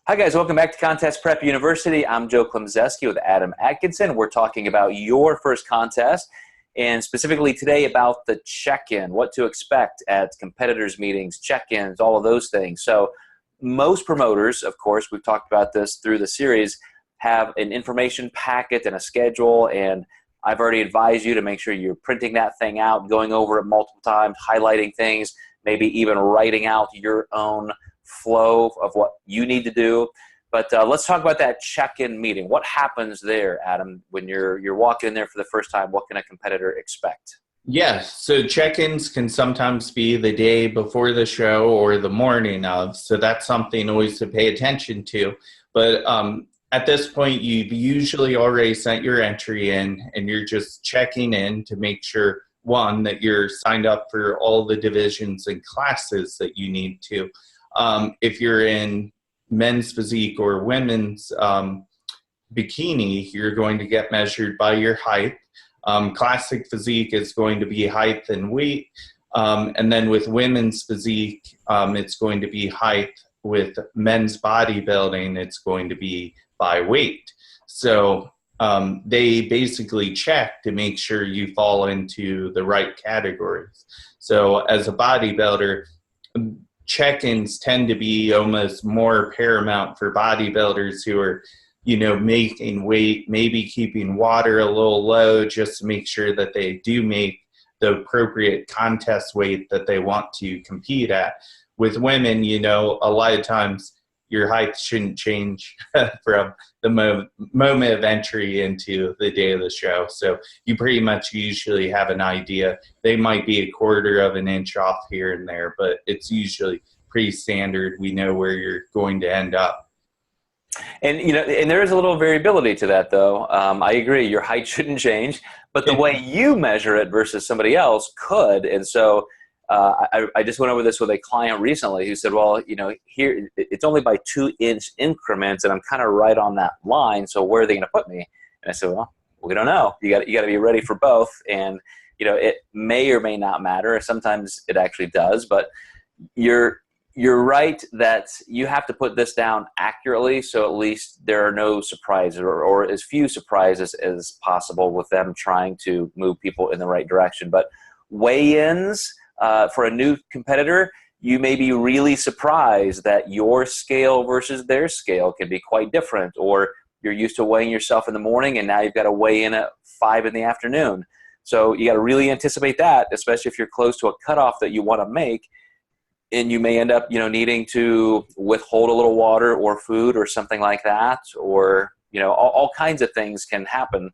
Hi guys, welcome back to Contest Prep University. I'm Joe Klemczewski with Adam Atkinson. We're talking about your first contest, and specifically today about the check-in, what to expect at competitors meetings, check-ins, all of those things. So most promoters, of course, we've talked about this through the series, have an information packet and a schedule, and I've already advised you to make sure you're printing that thing out, going over it multiple times, highlighting things, maybe even writing out your own flow of what you need to do. But let's talk about that check-in meeting. What happens there, Adam, when you're walking in there for the first time? What can a competitor expect? Yeah, so check-ins can sometimes be the day before the show or the morning of, so that's something always to pay attention to. But at this point, you've usually already sent your entry in, and you're just checking in to make sure, one, that you're signed up for all the divisions and classes that you need to. If you're in men's physique or women's bikini, you're going to get measured by your height. Classic physique is going to be height and weight. And then with women's physique, it's going to be height. With men's bodybuilding, it's going to be by weight. So they basically check to make sure you fall into the right categories. So as a bodybuilder, check-ins tend to be almost more paramount for bodybuilders who are, making weight, maybe keeping water a little low just to make sure that they do make the appropriate contest weight that they want to compete at. With women, a lot of times your height shouldn't change from the moment of entry into the day of the show. So you pretty much usually have an idea. They might be a quarter of an inch off here and there, but it's usually pretty standard. We know where you're going to end up. And, and there is a little variability to that, though. I agree, your height shouldn't change, but the way you measure it versus somebody else could. And so I just went over this with a client recently who said, well, here it's only by 2-inch increments, and I'm kind of right on that line. So where are they going to put me? And I said, well, we don't know. You got to be ready for both. And, it may or may not matter. Sometimes it actually does, but you're right that you have to put this down accurately, so at least there are no surprises or as few surprises as possible with them trying to move people in the right direction. But weigh-ins, for a new competitor, you may be really surprised that your scale versus their scale can be quite different, or you're used to weighing yourself in the morning and now you've got to weigh in at 5 in the afternoon. So you got to really anticipate that, especially if you're close to a cutoff that you want to make, and you may end up, needing to withhold a little water or food or something like that, or, all kinds of things can happen.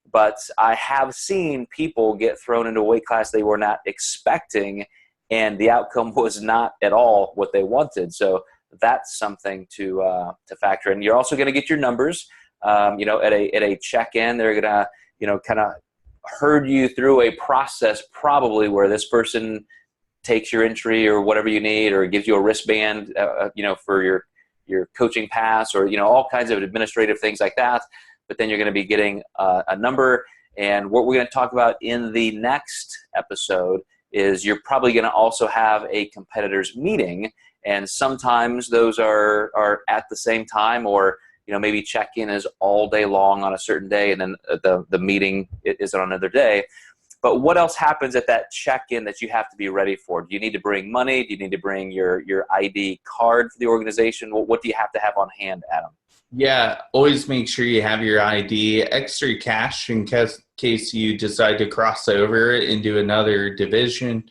But I have seen people get thrown into a weight class they were not expecting, and the outcome was not at all what they wanted. So that's something to factor in. You're also going to get your numbers. At a check-in, they're going to, kind of herd you through a process probably where this person takes your entry or whatever you need, or gives you a wristband, for your coaching pass, or, all kinds of administrative things like that. But then you're going to be getting a number. And what we're going to talk about in the next episode is you're probably going to also have a competitors meeting. And sometimes those are at the same time, or, maybe check-in is all day long on a certain day, and then the meeting is on another day. But what else happens at that check-in that you have to be ready for? Do you need to bring money? Do you need to bring your ID card for the organization? What do you have to have on hand, Adam? Yeah, always make sure you have your ID, extra cash in case you decide to cross over into another division.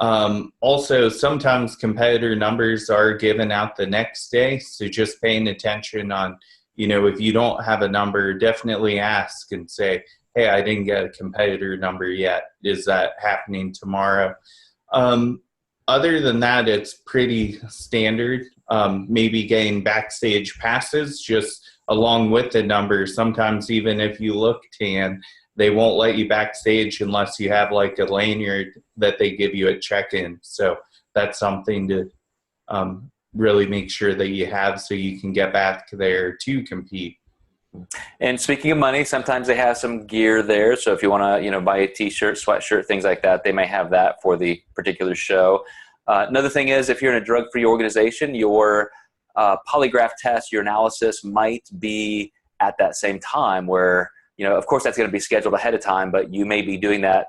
Also, sometimes competitor numbers are given out the next day, so just paying attention on, if you don't have a number, definitely ask and say, hey, I didn't get a competitor number yet. Is that happening tomorrow? Other than that, it's pretty standard. Maybe getting backstage passes just along with the number. Sometimes even if you look tan, they won't let you backstage unless you have like a lanyard that they give you at check-in. So that's something to really make sure that you have so you can get back there to compete. And speaking of money, sometimes they have some gear there. So if you want to, buy a t-shirt, sweatshirt, things like that, they may have that for the particular show. Another thing is, if you're in a drug-free organization, your polygraph test, your analysis might be at that same time where, of course that's going to be scheduled ahead of time, but you may be doing that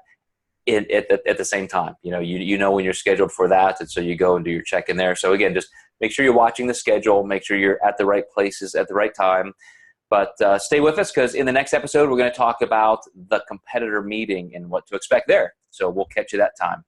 at the same time. You know when you're scheduled for that, and so you go and do your check-in there. So again, just make sure you're watching the schedule, make sure you're at the right places at the right time. But stay with us, because in the next episode, we're going to talk about the competitor meeting and what to expect there. So we'll catch you that time.